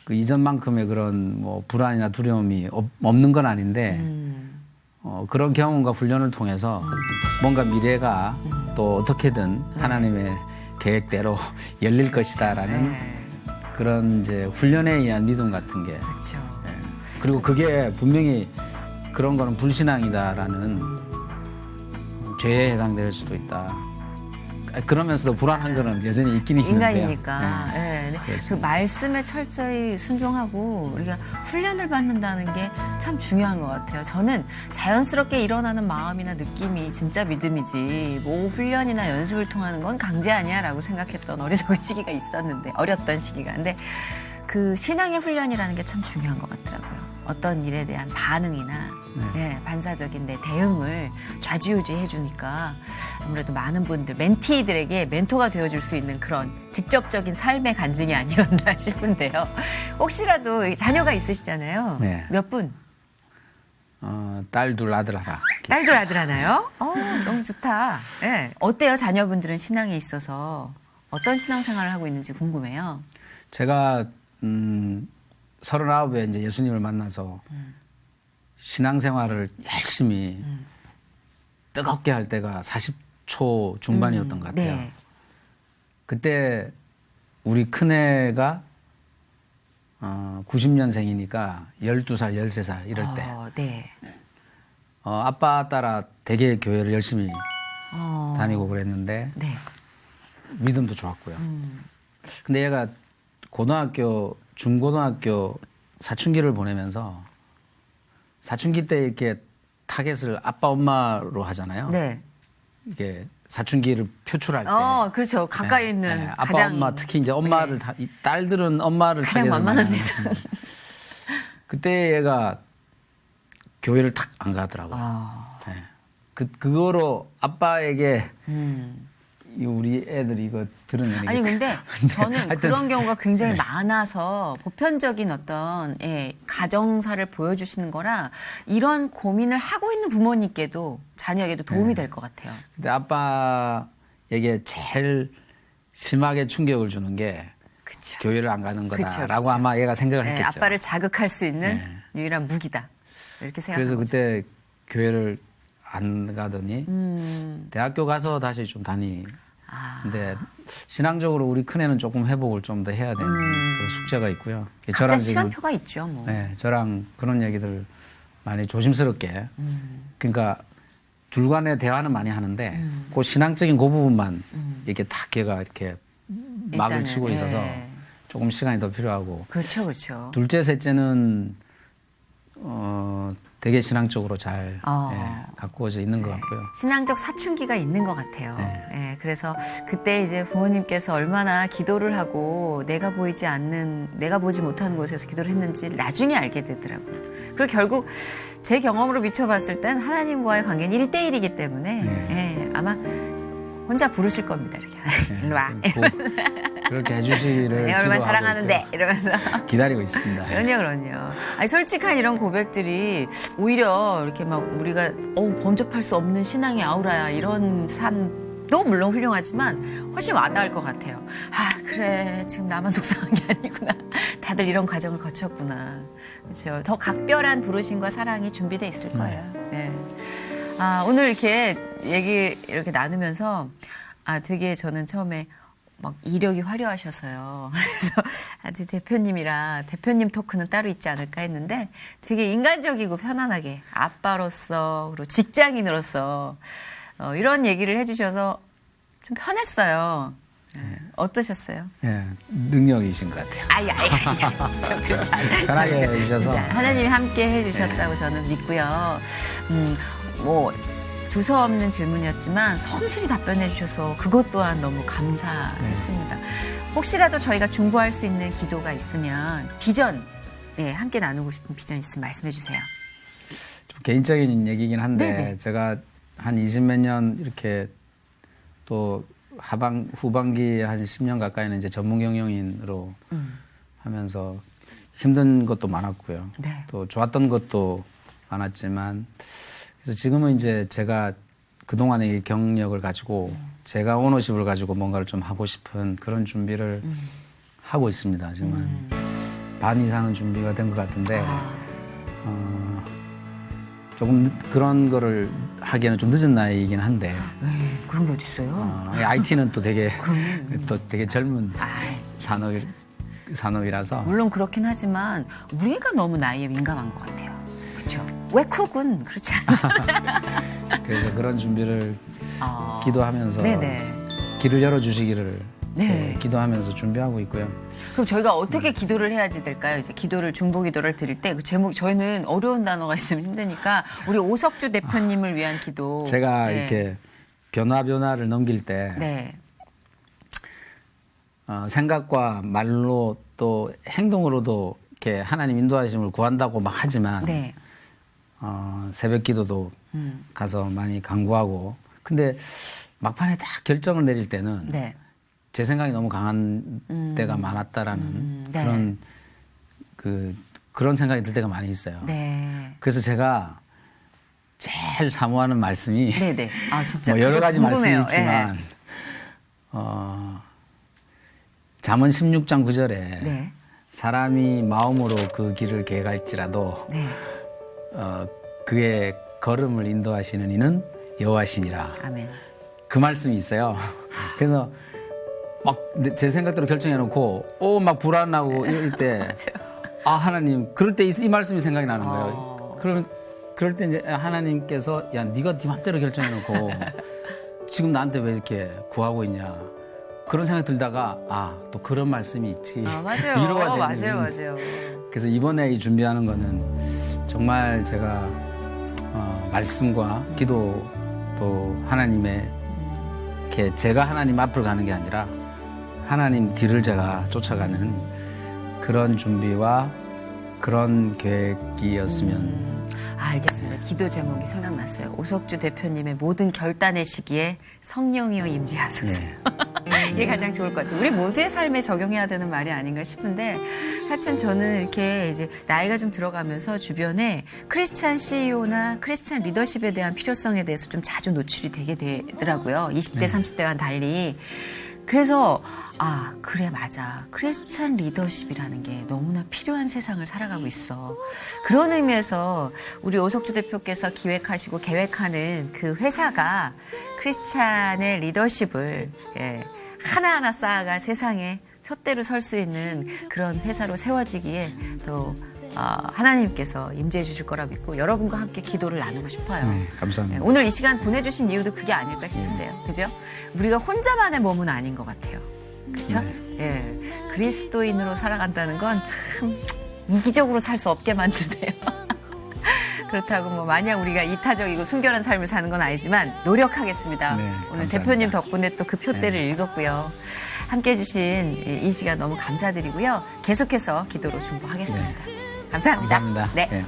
그 이전만큼의 그런 뭐 불안이나 두려움이 없는 건 아닌데 그런 경험과 훈련을 통해서 뭔가 미래가 또 어떻게든 하나님의 계획대로 열릴 것이다라는 그런 이제 훈련에 의한 믿음 같은 게 그렇죠. 그리고 그게 분명히 그런 거는 불신앙이다라는 죄에 해당될 수도 있다. 그러면서도 불안한 거는 여전히 있긴 있는데요. 인간이니까. 네. 그 말씀에 철저히 순종하고 우리가 훈련을 받는다는 게 참 중요한 것 같아요. 저는 자연스럽게 일어나는 마음이나 느낌이 진짜 믿음이지 뭐 훈련이나 연습을 통하는 건 강제 아니야라고 생각했던 어리석은 시기가 있었는데 어렸던 시기가. 근데 그 신앙의 훈련이라는 게 참 중요한 것 같더라고요. 어떤 일에 대한 반응이나 반사적인 내 대응을 좌지우지 해주니까 아무래도 많은 분들, 멘티들에게 멘토가 되어줄 수 있는 그런 직접적인 삶의 간증이 아니었나 싶은데요. 혹시라도 자녀가 있으시잖아요. 네. 몇 분? 딸 둘 아들 하나. 딸들 아들 하나요? 너무 좋다. 네. 어때요? 자녀분들은 신앙에 있어서 어떤 신앙생활을 하고 있는지 궁금해요. 제가 39에 이제 예수님을 만나서 신앙생활을 열심히 뜨겁게 할 때가 40초 중반이었던 것 같아요. 네. 그때 우리 큰애가 90년생이니까 12살, 13살 이럴 때 네. 아빠 따라 되게 교회를 열심히 다니고 그랬는데 네. 믿음도 좋았고요. 근데 얘가 중고등학교 사춘기를 보내면서 사춘기 때 이렇게 타겟을 아빠 엄마로 하잖아요. 네. 이게 사춘기를 표출할 때. 그렇죠. 가까이 있는 아빠 가장 엄마 특히 이제 엄마를 이 딸들은 엄마를 가장 타겟으로 만만한 많이 대상. 하는데 그때 얘가 교회를 탁 안 가더라고요. 그거로 아빠에게 우리 애들이 이거 들으면 아니 근데 저는 하여튼, 그런 경우가 굉장히 많아서 보편적인 어떤 가정사를 보여주시는 거라 이런 고민을 하고 있는 부모님께도 자녀에게도 도움이 될 것 같아요. 근데 아빠에게 제일 심하게 충격을 주는 게 그쵸. 교회를 안 가는 거다라고 그쵸. 아마 얘가 생각을 했겠죠. 아빠를 자극할 수 있는 유일한 무기다. 이렇게 생각하는 그래서 거죠. 그때 교회를 안 가더니 대학교 가서 다시 좀 근데 신앙적으로 우리 큰애는 조금 회복을 좀 더 해야 되는 그런 숙제가 있고요. 각자 시간표가 있죠. 뭐. 저랑 그런 얘기들 많이 조심스럽게 그러니까 둘 간의 대화는 많이 하는데 그 신앙적인 그 부분만 이렇게 다 걔가 이렇게 막을 일단은, 치고 있어서 조금 시간이 더 필요하고 그렇죠, 그렇죠. 둘째, 셋째는 되게 신앙적으로 잘 가꾸어져 있는 것 같고요. 신앙적 사춘기가 있는 것 같아요. 그래서 그때 이제 부모님께서 얼마나 기도를 하고 내가 보지 못하는 곳에서 기도를 했는지 나중에 알게 되더라고요. 그리고 결국 제 경험으로 비춰봤을 땐 하나님과의 관계는 1대1이기 때문에 아마 혼자 부르실 겁니다. 이렇게 일로 와. 그렇게 해주시기를 내가 얼마나 기도하고 사랑하는데 있고요. 이러면서 기다리고 있습니다. 그럼요. 아니, 솔직한 이런 고백들이 오히려 이렇게 막 우리가 범접할 수 없는 신앙의 아우라야 이런 삶도 물론 훌륭하지만 훨씬 와닿을 것 같아요. 그래 지금 나만 속상한 게 아니구나. 다들 이런 과정을 거쳤구나. 그렇죠. 더 각별한 부르심과 사랑이 준비돼 있을 거예요. 네. 오늘 이렇게 얘기 이렇게 나누면서 되게 저는 처음에 막 이력이 화려하셔서요. 그래서 대표님이라 대표님 토크는 따로 있지 않을까 했는데 되게 인간적이고 편안하게 아빠로서 그리고 직장인으로서 이런 얘기를 해주셔서 좀 편했어요. 어떠셨어요? 능력이신 것 같아요. 그렇지 않아요. 편하게 해주셔서 하나님이 함께 해주셨다고 저는 믿고요. 두서없는 질문이었지만 성실히 답변해 주셔서 그것 또한 너무 감사했습니다. 혹시라도 저희가 중보할 수 있는 기도가 있으면 비전, 네, 함께 나누고 싶은 비전 있으면 말씀해 주세요. 좀 개인적인 얘기긴 한데 네네. 제가 한 20몇 년 이렇게 또 후반기 한 10년 가까이는 이제 전문 경영인으로 하면서 힘든 것도 많았고요. 네. 또 좋았던 것도 많았지만 그래서 지금은 이제 제가 그동안의 이 경력을 가지고 제가 오너십을 가지고 뭔가를 좀 하고 싶은 그런 준비를 하고 있습니다. 지금 반 이상은 준비가 된 것 같은데 조금 그런 거를 하기에는 좀 늦은 나이이긴 한데 그런 게 어딨어요? IT는 또 되게 젊은 아이, 산업이라서 물론 그렇긴 하지만 우리가 너무 나이에 민감한 것 같아요. 그렇죠? 왜 쿡은 그렇지 않아요? 그래서 그런 준비를 아, 기도하면서 네네. 길을 열어주시기를 네. 기도하면서 준비하고 있고요. 그럼 저희가 어떻게 기도를 해야지 될까요? 이제 중보 기도를 드릴 때 그 제목 저희는 어려운 단어가 있으면 힘드니까 우리 오석주 대표님을 위한 기도. 제가 네. 이렇게 변화를 넘길 때 네. 생각과 말로 또 행동으로도 이렇게 하나님 인도하심을 구한다고 막 하지만 네. 새벽 기도도 가서 많이 강구하고 근데 막판에 딱 결정을 내릴 때는 네. 제 생각이 너무 강한 때가 많았다라는 네. 그런 생각이 들 때가 많이 있어요. 네. 그래서 제가 제일 사모하는 말씀이 네네. 아 진짜. 뭐 여러 가지 말씀이 궁금해요. 있지만 잠언 16장 9절에 네. 사람이 마음으로 그 길을 계획할지라도 네. 그의 걸음을 인도하시는 이는 여호와시니라. 아멘. 그 말씀이 있어요. 그래서 막 제 생각대로 결정해놓고 막 불안하고 이럴 때 하나님 그럴 때 이 말씀이 생각이 나는 거예요. 그럴 때 이제 하나님께서 야 네가 네 맘대로 결정해놓고 지금 나한테 왜 이렇게 구하고 있냐 그런 생각이 들다가 또 그런 말씀이 있지. 맞아요. 위로가 되는. 맞아요. 그래서 이번에 이 준비하는 거는 정말 제가 말씀과 기도 또 하나님의 이렇게 제가 하나님 앞을 가는 게 아니라 하나님 뒤를 제가 쫓아가는 그런 준비와 그런 계획이었으면 알겠습니다. 기도 제목이 생각났어요. 오석주 대표님의 모든 결단의 시기에 성령이여 임재하소서. 예. 이게 가장 좋을 것 같아요. 우리 모두의 삶에 적용해야 되는 말이 아닌가 싶은데 사실 저는 이렇게 이제 나이가 좀 들어가면서 주변에 크리스찬 CEO나 크리스찬 리더십에 대한 필요성에 대해서 좀 자주 노출이 되게 되더라고요. 20대, 30대와는 달리. 그래서 그래 맞아. 크리스찬 리더십이라는 게 너무나 필요한 세상을 살아가고 있어. 그런 의미에서 우리 오석주 대표께서 기획하시고 계획하는 그 회사가 크리스찬의 리더십을 하나하나 쌓아가 세상에 표대로 설 수 있는 그런 회사로 세워지기에 또 하나님께서 임재해 주실 거라 믿고 여러분과 함께 기도를 나누고 싶어요. 감사합니다. 오늘 이 시간 보내주신 이유도 그게 아닐까 싶은데요. 그죠? 우리가 혼자만의 몸은 아닌 것 같아요. 그죠? 예. 그리스도인으로 살아간다는 건 참 이기적으로 살 수 없게 만드네요. 그렇다고 뭐 마냥 우리가 이타적이고 순결한 삶을 사는 건 아니지만 노력하겠습니다. 네, 오늘 감사합니다. 대표님 덕분에 또 그 표대를 읽었고요. 함께 해주신 이 시간 너무 감사드리고요. 계속해서 기도로 중보하겠습니다. 감사합니다. 감사합니다. 네. 네.